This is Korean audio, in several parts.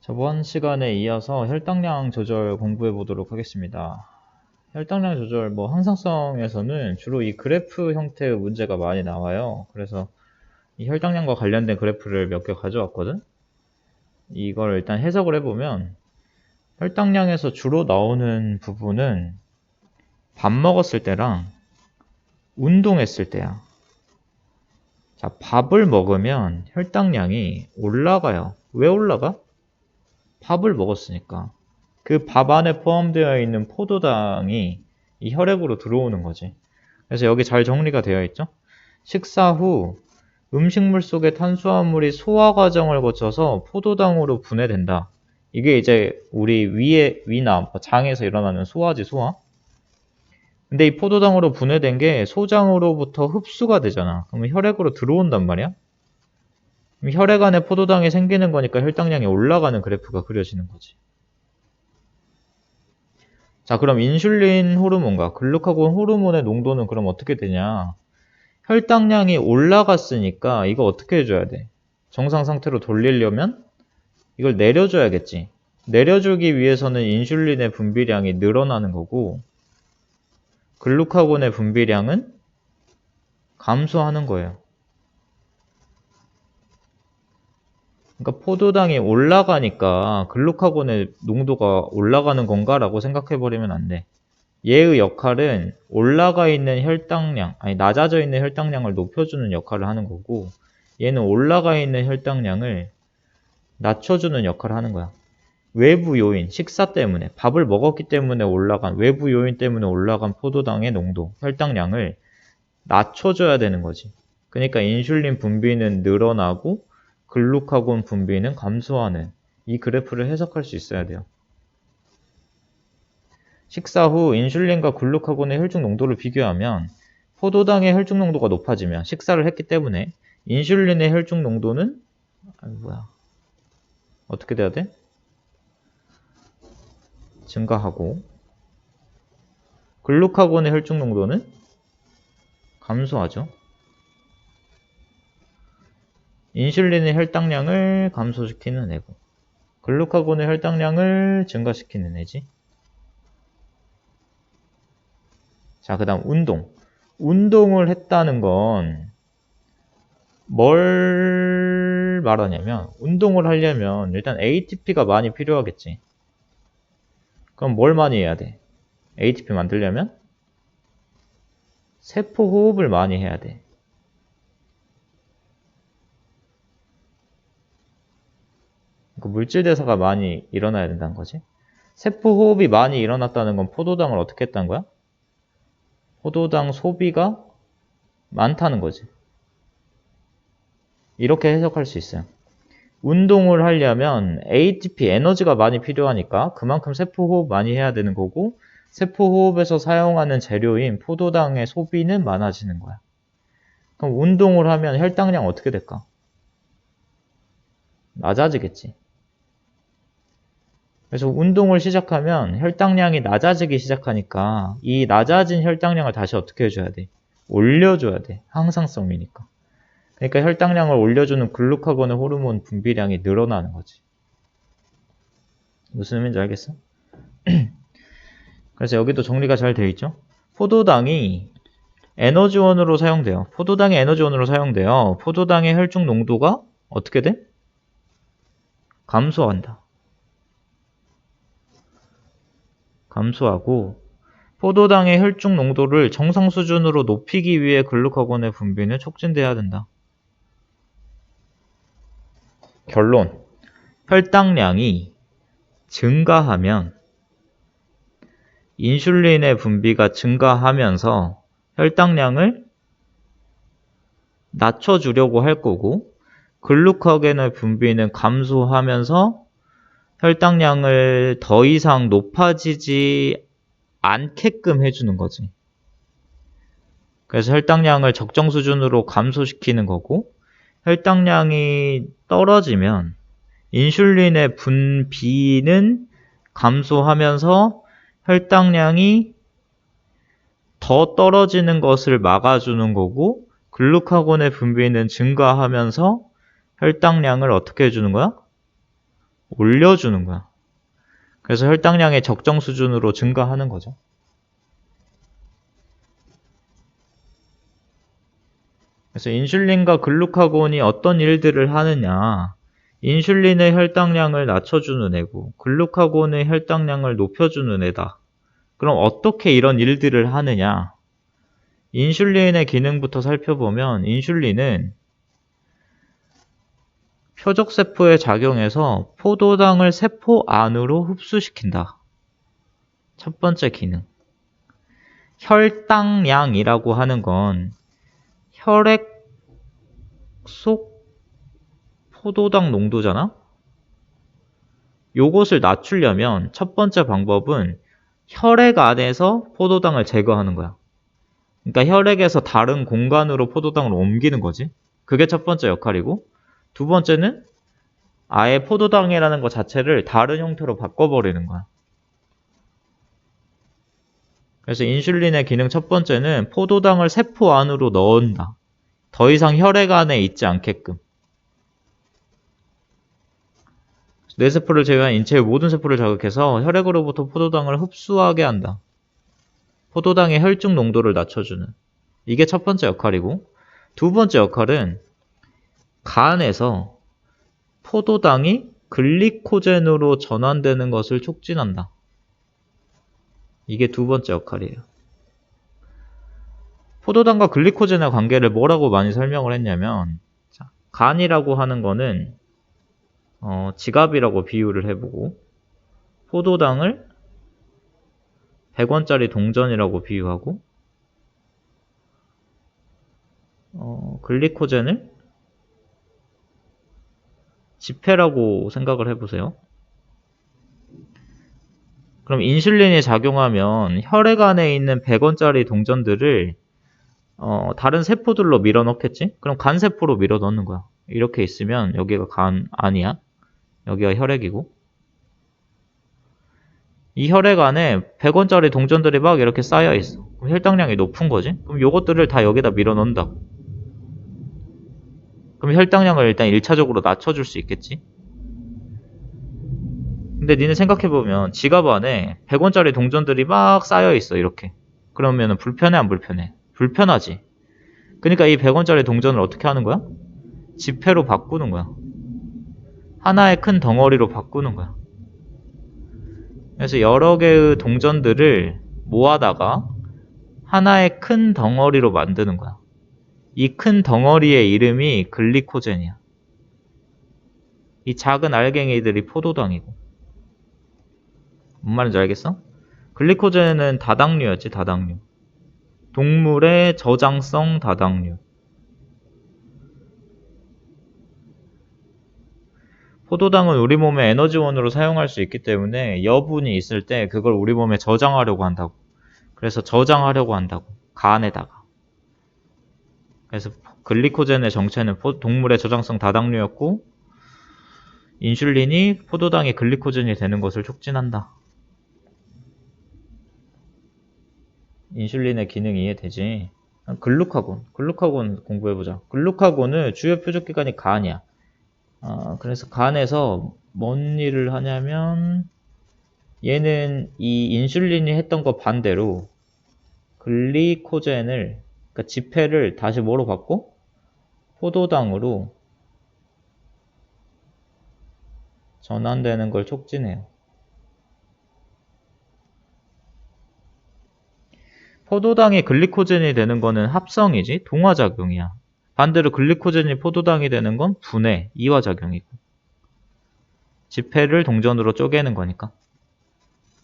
저번 시간에 이어서 혈당량 조절 공부해 보도록 하겠습니다. 혈당량 조절 항상성에서는 주로 이 그래프 형태의 문제가 많이 나와요. 그래서 이 혈당량과 관련된 그래프를 몇 개 가져왔거든. 이걸 일단 해석을 해보면 혈당량에서 주로 나오는 부분은 밥 먹었을 때랑 운동했을 때야. 자, 밥을 먹으면 혈당량이 올라가요. 왜 올라가? 밥을 먹었으니까. 그 밥 안에 포함되어 있는 포도당이 이 혈액으로 들어오는 거지. 그래서 여기 잘 정리가 되어 있죠. 식사 후 음식물 속의 탄수화물이 소화 과정을 거쳐서 포도당으로 분해된다. 이게 이제 우리 위나 장에서 일어나는 소화지, 소화. 근데 이 포도당으로 분해된 게 소장으로부터 흡수가 되잖아. 그러면 혈액으로 들어온단 말이야. 그럼 혈액 안에 포도당이 생기는 거니까 혈당량이 올라가는 그래프가 그려지는 거지. 자, 그럼 인슐린 호르몬과 글루카곤 호르몬의 농도는 그럼 어떻게 되냐? 혈당량이 올라갔으니까 이거 어떻게 해줘야 돼? 정상 상태로 돌리려면 이걸 내려줘야겠지. 내려주기 위해서는 인슐린의 분비량이 늘어나는 거고 글루카곤의 분비량은 감소하는 거예요. 그러니까 포도당이 올라가니까 글루카곤의 농도가 올라가는 건가라고 생각해버리면 안 돼. 얘의 역할은 올라가 있는 혈당량, 낮아져 있는 혈당량을 높여주는 역할을 하는 거고, 얘는 올라가 있는 혈당량을 낮춰주는 역할을 하는 거야. 외부 요인, 식사 때문에, 밥을 먹었기 때문에 올라간, 외부 요인 때문에 올라간 포도당의 농도, 혈당량을 낮춰줘야 되는 거지. 그러니까 인슐린 분비는 늘어나고, 글루카곤 분비는 감소하는 이 그래프를 해석할 수 있어야 돼요. 식사 후 인슐린과 글루카곤의 혈중 농도를 비교하면 포도당의 혈중 농도가 높아지면 식사를 했기 때문에 인슐린의 혈중 농도는 어떻게 돼야 돼? 증가하고 글루카곤의 혈중 농도는 감소하죠. 인슐린의 혈당량을 감소시키는 애고 글루카곤의 혈당량을 증가시키는 애지. 자, 그 다음 운동. 운동을 했다는 건 뭘 말하냐면 운동을 하려면 일단 ATP가 많이 필요하겠지. 그럼 뭘 많이 해야 돼? ATP 만들려면 세포 호흡을 많이 해야 돼. 그 물질 대사가 많이 일어나야 된다는 거지. 세포 호흡이 많이 일어났다는 건 포도당을 어떻게 했다는 거야? 포도당 소비가 많다는 거지. 이렇게 해석할 수 있어요. 운동을 하려면 ATP 에너지가 많이 필요하니까 그만큼 세포 호흡 많이 해야 되는 거고 세포 호흡에서 사용하는 재료인 포도당의 소비는 많아지는 거야. 그럼 운동을 하면 혈당량 어떻게 될까? 낮아지겠지. 그래서 운동을 시작하면 혈당량이 낮아지기 시작하니까 이 낮아진 혈당량을 다시 어떻게 해줘야 돼? 올려줘야 돼. 항상성이니까. 그러니까 혈당량을 올려주는 글루카곤의 호르몬 분비량이 늘어나는 거지. 무슨 의미인지 알겠어? 그래서 여기도 정리가 잘 되어 있죠? 포도당이 에너지원으로 사용돼요. 포도당이 에너지원으로 사용돼요. 포도당의 혈중 농도가 어떻게 돼? 감소한다. 감소하고 포도당의 혈중 농도를 정상 수준으로 높이기 위해 글루카곤의 분비는 촉진돼야 된다. 결론. 혈당량이 증가하면 인슐린의 분비가 증가하면서 혈당량을 낮춰주려고 할 거고 글루카곤의 분비는 감소하면서 혈당량을 더 이상 높아지지 않게끔 해주는 거지. 그래서 혈당량을 적정 수준으로 감소시키는 거고 혈당량이 떨어지면 인슐린의 분비는 감소하면서 혈당량이 더 떨어지는 것을 막아주는 거고 글루카곤의 분비는 증가하면서 혈당량을 어떻게 해주는 거야? 올려주는 거야. 그래서 혈당량이 적정 수준으로 증가하는 거죠. 그래서 인슐린과 글루카곤이 어떤 일들을 하느냐. 인슐린의 혈당량을 낮춰주는 애고 글루카곤의 혈당량을 높여주는 애다. 그럼 어떻게 이런 일들을 하느냐. 인슐린의 기능부터 살펴보면 인슐린은 표적세포에 작용해서 포도당을 세포 안으로 흡수시킨다. 첫 번째 기능. 혈당량이라고 하는 건 혈액 속 포도당 농도잖아? 요것을 낮추려면 첫 번째 방법은 혈액 안에서 포도당을 제거하는 거야. 그러니까 혈액에서 다른 공간으로 포도당을 옮기는 거지. 그게 첫 번째 역할이고, 두 번째는 아예 포도당이라는 것 자체를 다른 형태로 바꿔버리는 거야. 그래서 인슐린의 기능 첫 번째는 포도당을 세포 안으로 넣는다. 더 이상 혈액 안에 있지 않게끔. 뇌세포를 제외한 인체의 모든 세포를 자극해서 혈액으로부터 포도당을 흡수하게 한다. 포도당의 혈중 농도를 낮춰주는. 이게 첫 번째 역할이고, 두 번째 역할은 간에서 포도당이 글리코젠으로 전환되는 것을 촉진한다. 이게 두 번째 역할이에요. 포도당과 글리코젠의 관계를 뭐라고 많이 설명을 했냐면, 간이라고 하는 거는 지갑이라고 비유를 해보고, 포도당을 100원짜리 동전이라고 비유하고, 글리코젠을 지폐라고 생각을 해보세요. 그럼 인슐린이 작용하면 혈액 안에 있는 100원짜리 동전들을 다른 세포들로 밀어 넣겠지? 그럼 간세포로 밀어 넣는 거야. 이렇게 있으면 여기가 간 아니야. 여기가 혈액이고. 이 혈액 안에 100원짜리 동전들이 막 이렇게 쌓여 있어. 그럼 혈당량이 높은 거지? 그럼 요것들을 다 여기다 밀어 넣는다. 그럼 혈당량을 일단 1차적으로 낮춰줄 수 있겠지? 근데 니네 생각해보면 지갑 안에 100원짜리 동전들이 막 쌓여 있어, 이렇게. 그러면 불편해, 안 불편해? 불편하지. 그러니까 이 100원짜리 동전을 어떻게 하는 거야? 지폐로 바꾸는 거야. 하나의 큰 덩어리로 바꾸는 거야. 그래서 여러 개의 동전들을 모아다가 하나의 큰 덩어리로 만드는 거야. 이 큰 덩어리의 이름이 글리코젠이야. 이 작은 알갱이들이 포도당이고. 뭔 말인지 알겠어? 글리코젠은 다당류였지, 다당류. 동물의 저장성 다당류. 포도당은 우리 몸의 에너지원으로 사용할 수 있기 때문에 여분이 있을 때 그걸 우리 몸에 저장하려고 한다고. 그래서 저장하려고 한다고. 간에다가. 그래서 글리코젠의 정체는 동물의 저장성 다당류였고, 인슐린이 포도당의 글리코젠이 되는 것을 촉진한다. 인슐린의 기능이 이해되지? 글루카곤 공부해보자. 글루카곤은 주요 표적기관이 간이야. 그래서 간에서 뭔 일을 하냐면, 얘는 이 인슐린이 했던 거 반대로 글리코젠을, 그러니까 지폐를 다시 뭐로 바꿔? 포도당으로 전환되는 걸 촉진해요. 포도당이 글리코젠이 되는 거는 합성이지, 동화작용이야. 반대로 글리코젠이 포도당이 되는 건 분해, 이화작용이고. 지폐를 동전으로 쪼개는 거니까.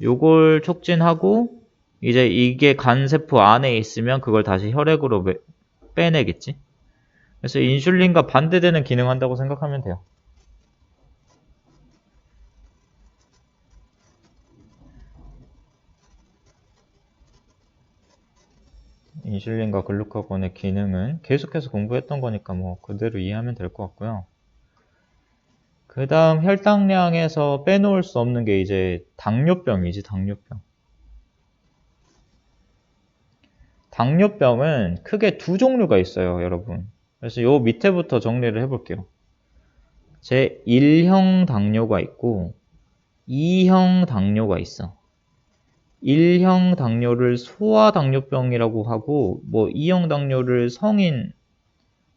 요걸 촉진하고 이제 이게 간세포 안에 있으면 그걸 다시 혈액으로 빼내겠지. 그래서 인슐린과 반대되는 기능한다고 생각하면 돼요. 인슐린과 글루카곤의 기능은 계속해서 공부했던 거니까 뭐 그대로 이해하면 될 것 같고요. 그 다음 혈당량에서 빼놓을 수 없는 게 이제 당뇨병이지, 당뇨병. 당뇨병은 크게 두 종류가 있어요, 여러분. 그래서 요 밑에부터 정리를 해볼게요. 제1형 당뇨가 있고 2형 당뇨가 있어. 1형 당뇨를 소아당뇨병이라고 하고 뭐 2형 당뇨를 성인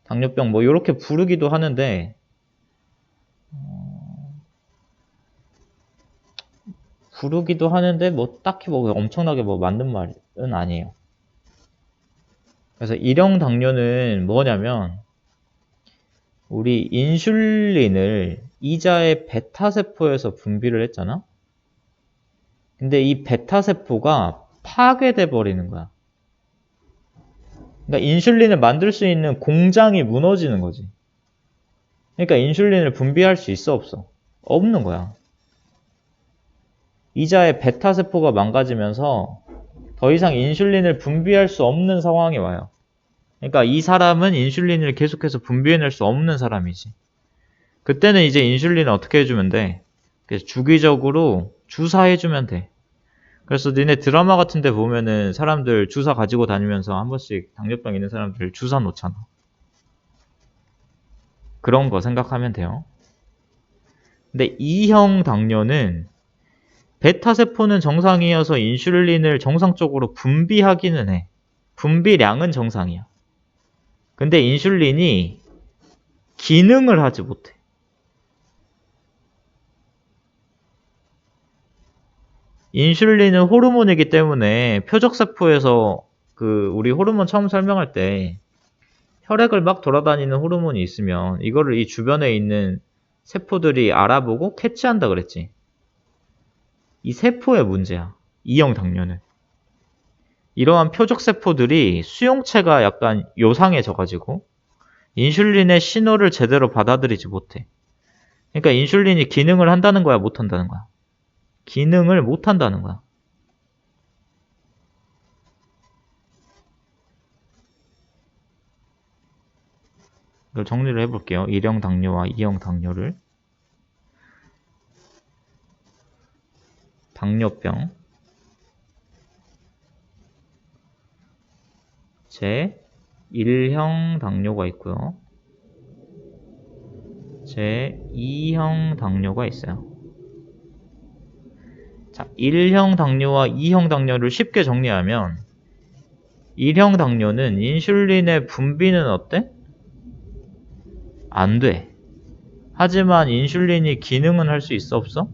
당뇨병 뭐 이렇게 부르기도 하는데 뭐 딱히 뭐 엄청나게 뭐 맞는 말은 아니에요. 그래서 1형 당뇨는 뭐냐면 우리 인슐린을 이자의 베타세포에서 분비를 했잖아. 근데 이 베타세포가 파괴돼 버리는 거야. 그러니까 인슐린을 만들 수 있는 공장이 무너지는 거지. 그러니까 인슐린을 분비할 수 있어 없어? 없는 거야. 이자의 베타세포가 망가지면서 더 이상 인슐린을 분비할 수 없는 상황이 와요. 그러니까 이 사람은 인슐린을 계속해서 분비해낼 수 없는 사람이지. 그때는 이제 인슐린을 어떻게 해주면 돼? 그래서 주기적으로 주사해주면 돼. 그래서 니네 드라마 같은 데 보면은 사람들 주사 가지고 다니면서 한 번씩 당뇨병 있는 사람들 주사 놓잖아. 그런 거 생각하면 돼요. 근데 2형 당뇨는 베타세포는 정상이어서 인슐린을 정상적으로 분비하기는 해. 분비량은 정상이야. 근데 인슐린이 기능을 하지 못해. 인슐린은 호르몬이기 때문에 표적세포에서 우리 호르몬 처음 설명할 때 혈액을 막 돌아다니는 호르몬이 있으면 이거를 이 주변에 있는 세포들이 알아보고 캐치한다 그랬지. 이 세포의 문제야. 2형 당뇨는. 이러한 표적세포들이 수용체가 약간 요상해져가지고 인슐린의 신호를 제대로 받아들이지 못해. 그러니까 인슐린이 기능을 한다는 거야, 못한다는 거야? 기능을 못한다는 거야. 이걸 정리를 해볼게요. 1형 당뇨와 2형 당뇨를. 당뇨병 제1형 당뇨가 있고요. 제2형 당뇨가 있어요. 자, 1형 당뇨와 2형 당뇨를 쉽게 정리하면 1형 당뇨는 인슐린의 분비는 어때? 안 돼. 하지만 인슐린이 기능은 할 수 있어 없어?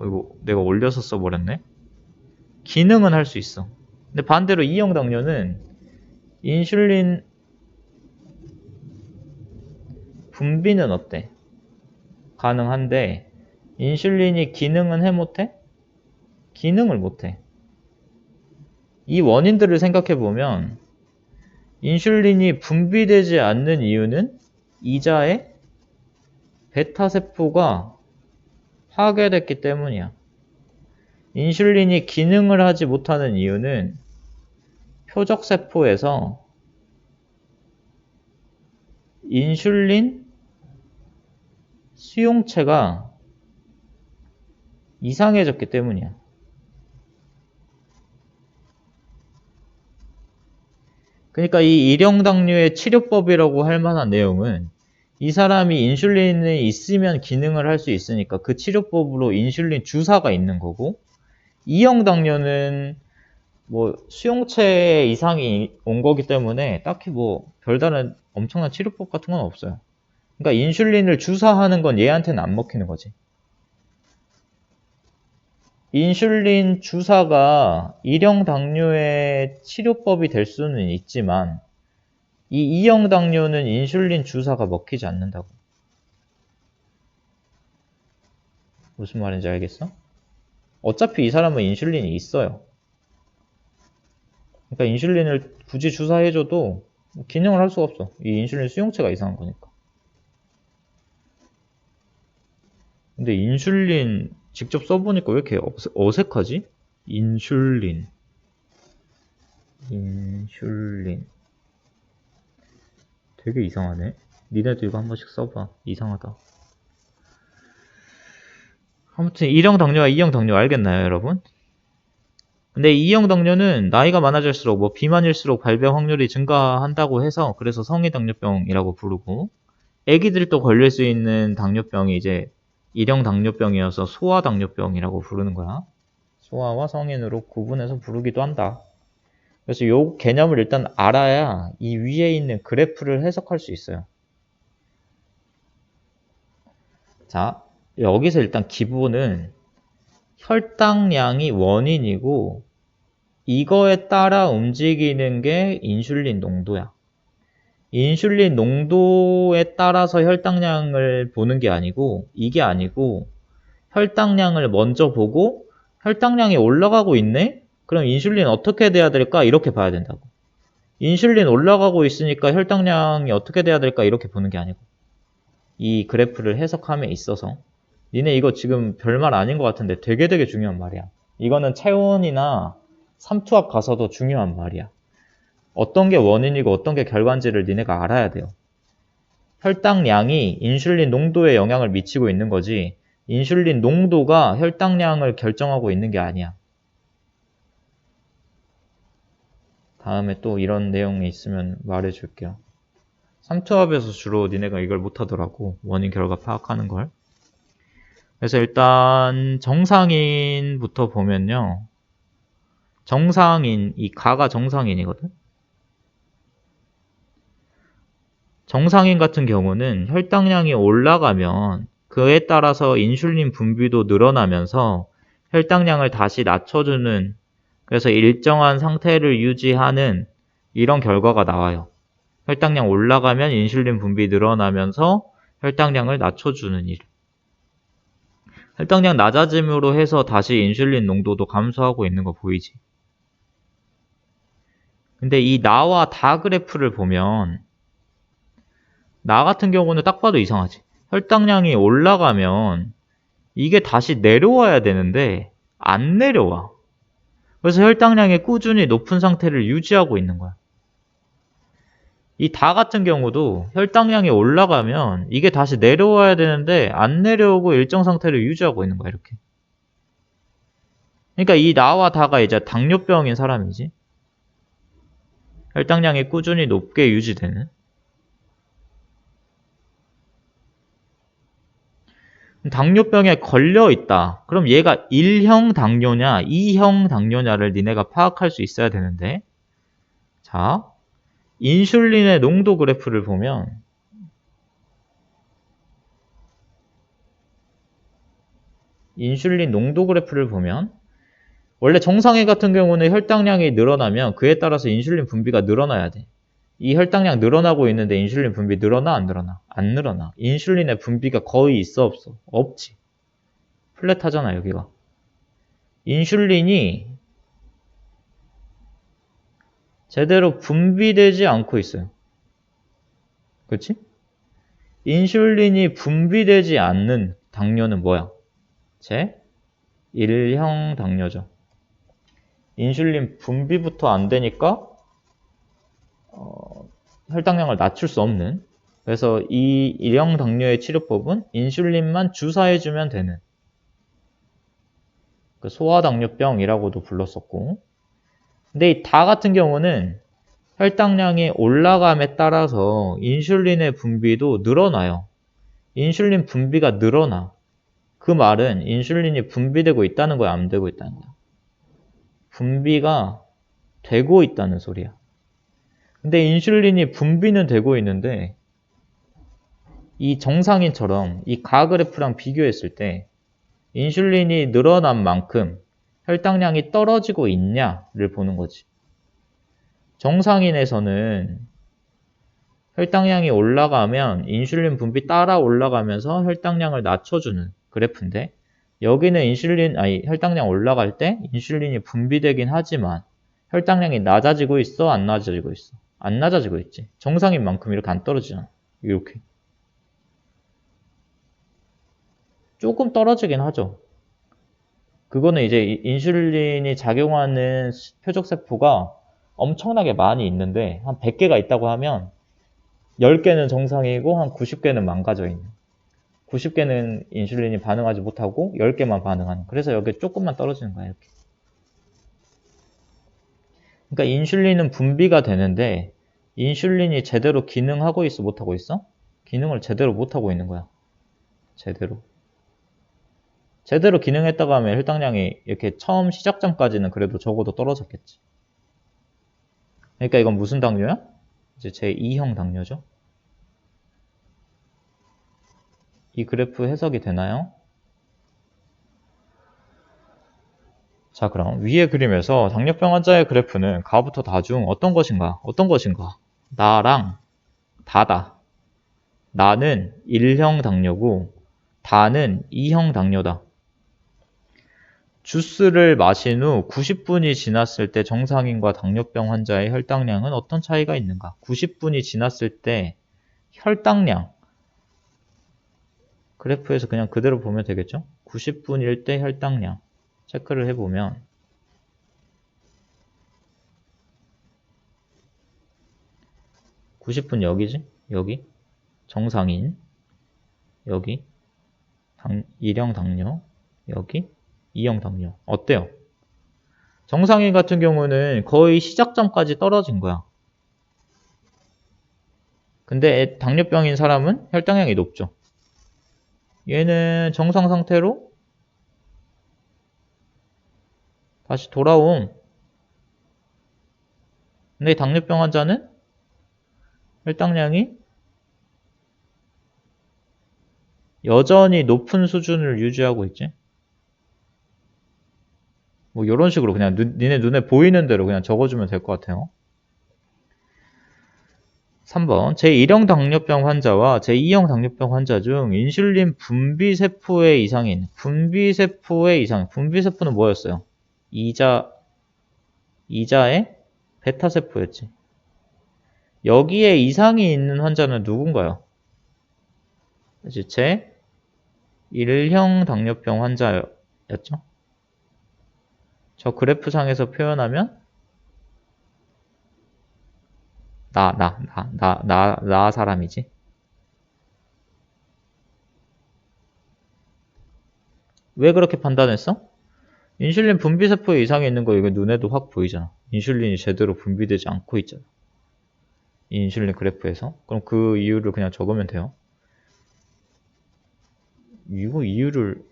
이거 내가 올려서 써버렸네. 기능은 할 수 있어. 근데 반대로 2형 당뇨는 인슐린 분비는 어때? 가능한데 인슐린이 기능은 해 못해? 기능을 못해. 이 원인들을 생각해보면 인슐린이 분비되지 않는 이유는 이자의 베타세포가 파괴됐기 때문이야. 인슐린이 기능을 하지 못하는 이유는 표적세포에서 인슐린 수용체가 이상해졌기 때문이야. 그러니까 이 1형 당뇨의 치료법이라고 할 만한 내용은 이 사람이 인슐린이 있으면 기능을 할 수 있으니까 그 치료법으로 인슐린 주사가 있는 거고 2형 당뇨는 뭐 수용체 이상이 온 거기 때문에 딱히 뭐 별다른 엄청난 치료법 같은 건 없어요. 그러니까 인슐린을 주사하는 건 얘한테는 안 먹히는 거지. 인슐린 주사가 1형 당뇨의 치료법이 될 수는 있지만 이 2형 당뇨는 인슐린 주사가 먹히지 않는다고. 무슨 말인지 알겠어? 어차피 이 사람은 인슐린이 있어요. 그러니까 인슐린을 굳이 주사해줘도 기능을 할 수가 없어. 이 인슐린 수용체가 이상한 거니까. 근데 인슐린 직접 써보니까 왜 이렇게 어색하지? 인슐린 되게 이상하네. 니네도 이거 한 번씩 써봐. 이상하다. 아무튼 1형 당뇨와 2형 당뇨 알겠나요, 여러분? 근데 2형 당뇨는 나이가 많아질수록 뭐 비만일수록 발병 확률이 증가한다고 해서 그래서 성인 당뇨병이라고 부르고 애기들도 걸릴 수 있는 당뇨병이 이제 일형 당뇨병이어서 소아당뇨병이라고 부르는 거야. 소아와 성인으로 구분해서 부르기도 한다. 그래서 요 개념을 일단 알아야 이 위에 있는 그래프를 해석할 수 있어요. 자, 여기서 일단 기본은 혈당량이 원인이고 이거에 따라 움직이는 게 인슐린 농도야. 인슐린 농도에 따라서 혈당량을 보는 게 아니고 이게 아니고 혈당량을 먼저 보고 혈당량이 올라가고 있네? 그럼 인슐린 어떻게 돼야 될까? 이렇게 봐야 된다고. 인슐린 올라가고 있으니까 혈당량이 어떻게 돼야 될까? 이렇게 보는 게 아니고 이 그래프를 해석함에 있어서 니네 이거 지금 별말 아닌 것 같은데 되게 중요한 말이야. 이거는 체온이나 삼투압 가서도 중요한 말이야. 어떤 게 원인이고 어떤 게 결과인지를 니네가 알아야 돼요. 혈당량이 인슐린 농도에 영향을 미치고 있는 거지 인슐린 농도가 혈당량을 결정하고 있는 게 아니야. 다음에 또 이런 내용이 있으면 말해줄게요. 삼투압에서 주로 니네가 이걸 못하더라고. 원인 결과 파악하는 걸. 그래서 일단 정상인부터 보면요. 정상인, 이 가가 정상인이거든. 정상인 같은 경우는 혈당량이 올라가면 그에 따라서 인슐린 분비도 늘어나면서 혈당량을 다시 낮춰주는, 그래서 일정한 상태를 유지하는 이런 결과가 나와요. 혈당량 올라가면 인슐린 분비 늘어나면서 혈당량을 낮춰주는 일. 혈당량 낮아짐으로 해서 다시 인슐린 농도도 감소하고 있는 거 보이지? 근데 이 나와 다 그래프를 보면 나 같은 경우는 딱 봐도 이상하지. 혈당량이 올라가면 이게 다시 내려와야 되는데 안 내려와. 그래서 혈당량이 꾸준히 높은 상태를 유지하고 있는 거야. 이 다 같은 경우도 혈당량이 올라가면 이게 다시 내려와야 되는데 안 내려오고 일정 상태를 유지하고 있는 거야, 이렇게. 그러니까 이 나와 다가 이제 당뇨병인 사람이지. 혈당량이 꾸준히 높게 유지되는. 당뇨병에 걸려 있다. 그럼 얘가 1형 당뇨냐, 2형 당뇨냐를 니네가 파악할 수 있어야 되는데. 자, 인슐린의 농도 그래프를 보면 인슐린 농도 그래프를 보면 원래 정상인 같은 경우는 혈당량이 늘어나면 그에 따라서 인슐린 분비가 늘어나야 돼. 이 혈당량 늘어나고 있는데 인슐린 분비 늘어나 안 늘어나? 안 늘어나. 인슐린의 분비가 거의 있어 없어? 없지. 플랫하잖아 여기가. 인슐린이 제대로 분비되지 않고 있어요. 그렇지? 인슐린이 분비되지 않는 당뇨는 뭐야? 제 1형 당뇨죠. 인슐린 분비부터 안 되니까 혈당량을 낮출 수 없는, 그래서 이 1형 당뇨의 치료법은 인슐린만 주사해주면 되는 그 소아당뇨병이라고도 불렀었고, 근데 이 다 같은 경우는 혈당량이 올라감에 따라서 인슐린의 분비도 늘어나요. 인슐린 분비가 늘어나. 그 말은 인슐린이 분비되고 있다는 거야, 안 되고 있다는 거야? 분비가 되고 있다는 소리야. 근데 인슐린이 분비는 되고 있는데 이 정상인처럼 이 가그래프랑 비교했을 때 인슐린이 늘어난 만큼 혈당량이 떨어지고 있냐를 보는 거지. 정상인에서는 혈당량이 올라가면 인슐린 분비 따라 올라가면서 혈당량을 낮춰주는 그래프인데, 여기는 혈당량 올라갈 때 인슐린이 분비되긴 하지만 혈당량이 낮아지고 있어, 안 낮아지고 있어? 안 낮아지고 있지. 정상인 만큼 이렇게 안 떨어지잖아. 이렇게. 조금 떨어지긴 하죠. 그거는 이제 인슐린이 작용하는 표적세포가 엄청나게 많이 있는데 한 100개가 있다고 하면 10개는 정상이고 한 90개는 망가져 있는, 90개는 인슐린이 반응하지 못하고 10개만 반응하는, 그래서 여기 조금만 떨어지는 거야 이렇게. 그러니까 인슐린은 분비가 되는데 인슐린이 제대로 기능하고 있어, 못하고 있어? 기능을 제대로 못하고 있는 거야. 제대로 기능했다고 하면 혈당량이 이렇게 처음 시작점까지는 그래도 적어도 떨어졌겠지. 그러니까 이건 무슨 당뇨야? 이제 제2형 당뇨죠. 이 그래프 해석이 되나요? 자, 그럼 위의 그림에서 당뇨병 환자의 그래프는 가부터 다 중 어떤 것인가? 나랑 다다. 나는 1형 당뇨고 다는 2형 당뇨다. 주스를 마신 후 90분이 지났을 때 정상인과 당뇨병 환자의 혈당량은 어떤 차이가 있는가? 90분이 지났을 때 혈당량 그래프에서 그냥 그대로 보면 되겠죠? 90분일 때 혈당량 체크를 해보면 90분 여기지? 여기 정상인 여기 1형 당뇨 여기 2형 당뇨 어때요? 정상인 같은 경우는 거의 시작점까지 떨어진 거야. 근데 당뇨병인 사람은 혈당량이 높죠. 얘는 정상 상태로 다시 돌아옴. 근데 당뇨병 환자는 혈당량이 여전히 높은 수준을 유지하고 있지. 뭐 이런 식으로 그냥 니네 눈에 보이는 대로 그냥 적어주면 될 것 같아요. 3번 제1형 당뇨병 환자와 제2형 당뇨병 환자 중 인슐린 분비세포의 이상이 있는 분비세포는 뭐였어요? 이자의 베타세포였지. 여기에 이상이 있는 환자는 누군가요? 제 1형 당뇨병 환자였죠. 저 그래프상에서 표현하면 나 사람이지. 왜 그렇게 판단했어? 인슐린 분비세포에 이상이 있는 거 이거 눈에도 확 보이잖아. 인슐린이 제대로 분비되지 않고 있잖아. 인슐린 그래프에서. 그럼 그 이유를 그냥 적으면 돼요. 이거 이유를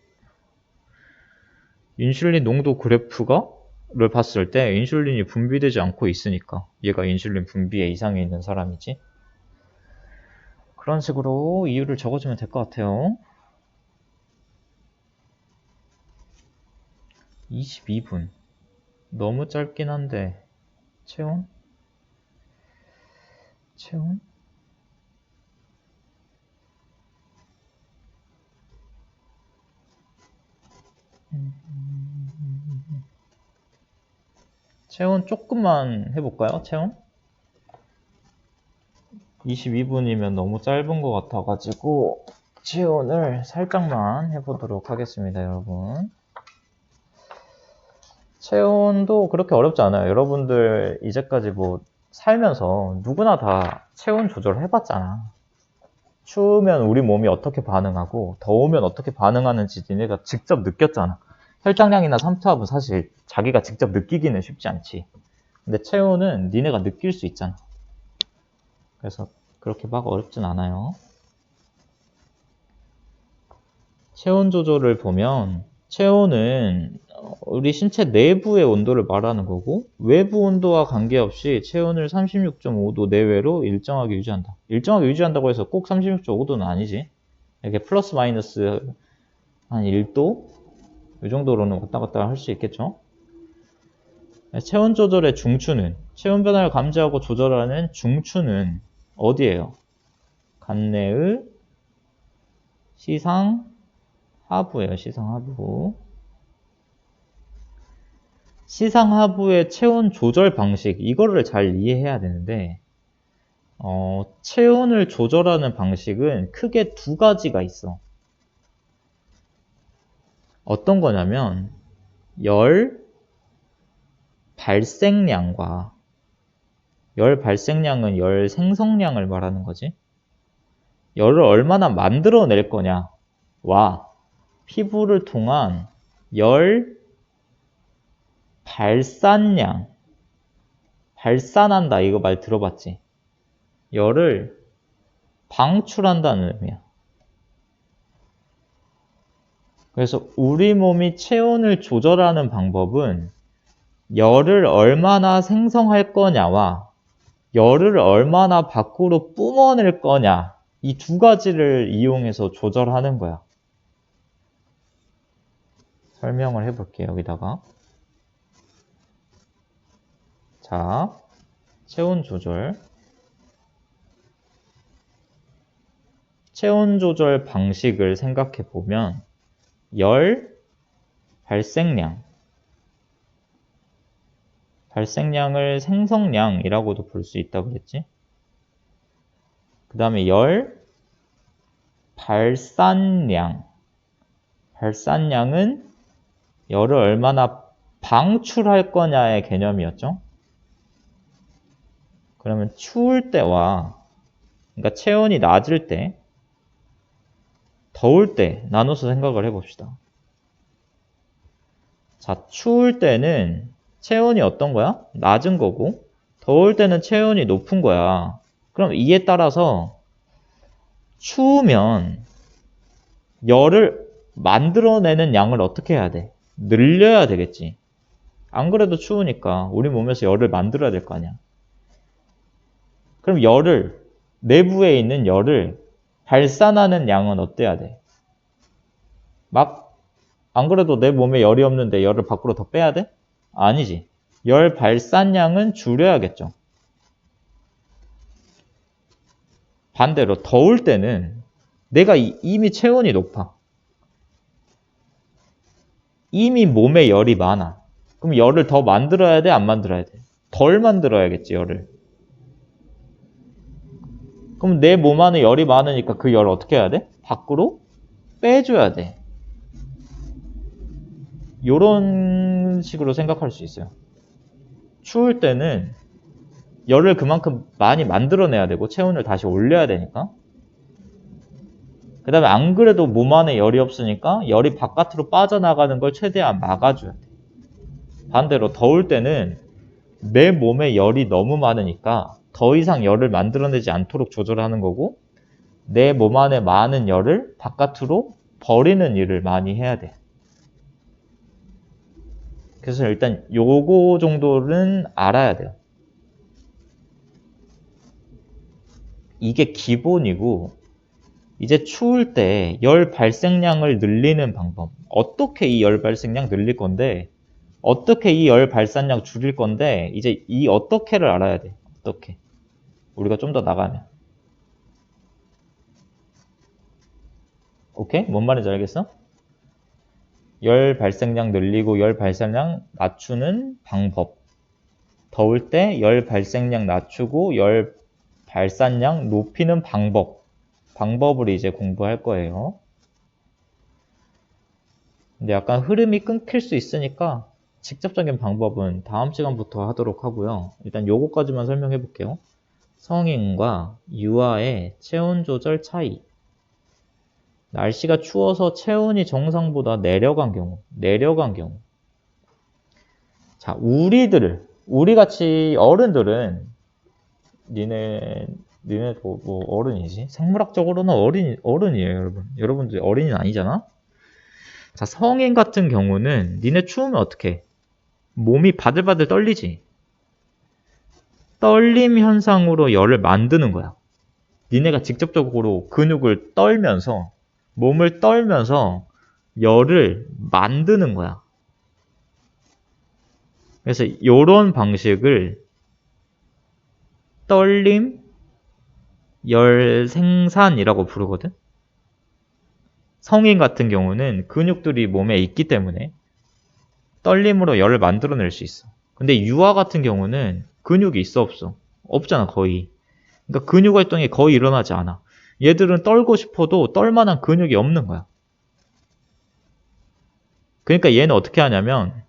인슐린 농도 그래프를 봤을 때 인슐린이 분비되지 않고 있으니까 얘가 인슐린 분비에 이상이 있는 사람이지. 그런 식으로 이유를 적어주면 될 것 같아요. 22분 너무 짧긴 한데 체온? 체온 조금만 해볼까요? 체온? 22분이면 너무 짧은 것 같아가지고 체온을 살짝만 해보도록 하겠습니다, 여러분. 체온도 그렇게 어렵지 않아요. 여러분들 이제까지 뭐 살면서 누구나 다 체온 조절 해봤잖아. 추우면 우리 몸이 어떻게 반응하고 더우면 어떻게 반응하는지 니네가 직접 느꼈잖아. 혈당량이나 삼투압은 사실 자기가 직접 느끼기는 쉽지 않지. 근데 체온은 니네가 느낄 수 있잖아. 그래서 그렇게 막 어렵진 않아요. 체온 조절을 보면 체온은 우리 신체 내부의 온도를 말하는 거고 외부 온도와 관계없이 체온을 36.5도 내외로 일정하게 유지한다. 일정하게 유지한다고 해서 꼭 36.5도는 아니지. 이렇게 플러스 마이너스 한 1도? 이 정도로는 왔다 갔다 할 수 있겠죠. 체온 조절의 중추는 체온 변화를 감지하고 조절하는 중추는 어디예요? 간내의 시상 하부예요. 시상 하부. 시상 하부의 체온 조절 방식 이거를 잘 이해해야 되는데 체온을 조절하는 방식은 크게 두 가지가 있어. 어떤 거냐면 열 발생량과 열 발생량은 열 생성량을 말하는 거지. 열을 얼마나 만들어낼 거냐와 피부를 통한 열 발산량 발산한다 이거 말 들어봤지? 열을 방출한다는 의미야. 그래서 우리 몸이 체온을 조절하는 방법은 열을 얼마나 생성할 거냐와 열을 얼마나 밖으로 뿜어낼 거냐, 이 두 가지를 이용해서 조절하는 거야. 설명을 해볼게요, 여기다가. 자, 체온 조절. 체온 조절 방식을 생각해 보면 열 발생량을 생성량이라고도 볼 수 있다고 그랬지. 그 다음에 열 발산량은 열을 얼마나 방출할 거냐의 개념이었죠. 그러면 추울 때와, 그러니까 체온이 낮을 때, 더울 때 나눠서 생각을 해봅시다. 자, 추울 때는 체온이 어떤 거야? 낮은 거고, 더울 때는 체온이 높은 거야. 그럼 이에 따라서 추우면 열을 만들어내는 양을 어떻게 해야 돼? 늘려야 되겠지. 안 그래도 추우니까 우리 몸에서 열을 만들어야 될 거 아니야. 그럼 내부에 있는 열을 발산하는 양은 어때야 돼? 안 그래도 내 몸에 열이 없는데 열을 밖으로 더 빼야 돼? 아니지. 열 발산량은 줄여야겠죠. 반대로 더울 때는 내가 이미 체온이 높아. 이미 몸에 열이 많아. 그럼 열을 더 만들어야 돼? 안 만들어야 돼? 덜 만들어야겠지, 열을. 그럼 내 몸 안에 열이 많으니까 그 열을 어떻게 해야 돼? 밖으로 빼줘야 돼. 요런 식으로 생각할 수 있어요. 추울 때는 열을 그만큼 많이 만들어내야 되고 체온을 다시 올려야 되니까. 그 다음에 안 그래도 몸 안에 열이 없으니까 열이 바깥으로 빠져나가는 걸 최대한 막아줘야 돼. 반대로 더울 때는 내 몸에 열이 너무 많으니까 더 이상 열을 만들어내지 않도록 조절하는 거고, 내 몸 안에 많은 열을 바깥으로 버리는 일을 많이 해야 돼. 그래서 일단 요거 정도는 알아야 돼요. 이게 기본이고, 이제 추울 때 열 발생량을 늘리는 방법. 어떻게 이 열 발생량 늘릴 건데, 어떻게 이 열 발산량 줄일 건데, 이제 이 어떻게를 알아야 돼. 어떻게. 우리가 좀 더 나가면. 오케이? 뭔 말인지 알겠어? 열 발생량 늘리고 열 발산량 낮추는 방법. 더울 때 열 발생량 낮추고 열 발산량 높이는 방법을 이제 공부할 거예요. 근데 약간 흐름이 끊길 수 있으니까 직접적인 방법은 다음 시간부터 하도록 하고요. 일단 요거까지만 설명해 볼게요. 성인과 유아의 체온 조절 차이. 날씨가 추워서 체온이 정상보다 내려간 경우. 자, 우리 같이 어른들은, 니네도 뭐 어른이지? 생물학적으로는 어른이에요, 여러분. 여러분들 어린이는 아니잖아? 자, 성인 같은 경우는 니네 추우면 어떡해? 몸이 바들바들 떨리지? 떨림 현상으로 열을 만드는 거야. 니네가 직접적으로 근육을 떨면서, 몸을 떨면서 열을 만드는 거야. 그래서 이런 방식을 떨림, 열 생산이라고 부르거든. 성인 같은 경우는 근육들이 몸에 있기 때문에 떨림으로 열을 만들어낼 수 있어. 근데 유아 같은 경우는 근육이 있어 없어? 없잖아, 거의. 그러니까 근육 활동이 거의 일어나지 않아. 얘들은 떨고 싶어도 떨만한 근육이 없는 거야. 그러니까 얘는 어떻게 하냐면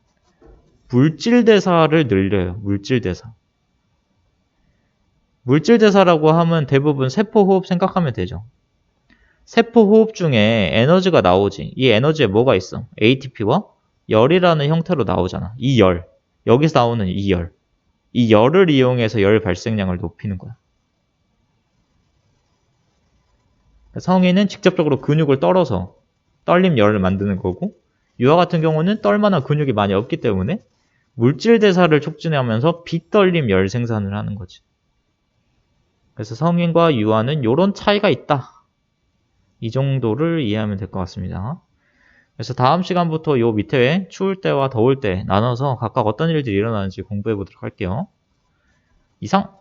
물질 대사를 늘려요. 물질 대사라고 하면 대부분 세포호흡 생각하면 되죠. 세포호흡 중에 에너지가 나오지. 이 에너지에 뭐가 있어? ATP와 열이라는 형태로 나오잖아. 이 열. 여기서 나오는 이 열. 이 열을 이용해서 열 발생량을 높이는 거야. 성인은 직접적으로 근육을 떨어서 떨림 열을 만드는 거고, 유아 같은 경우는 떨만한 근육이 많이 없기 때문에 물질 대사를 촉진하면서 비떨림 열 생산을 하는 거지. 그래서 성인과 유아는 이런 차이가 있다. 이 정도를 이해하면 될 것 같습니다. 그래서 다음 시간부터 요 밑에 추울 때와 더울 때 나눠서 각각 어떤 일들이 일어나는지 공부해 보도록 할게요. 이상!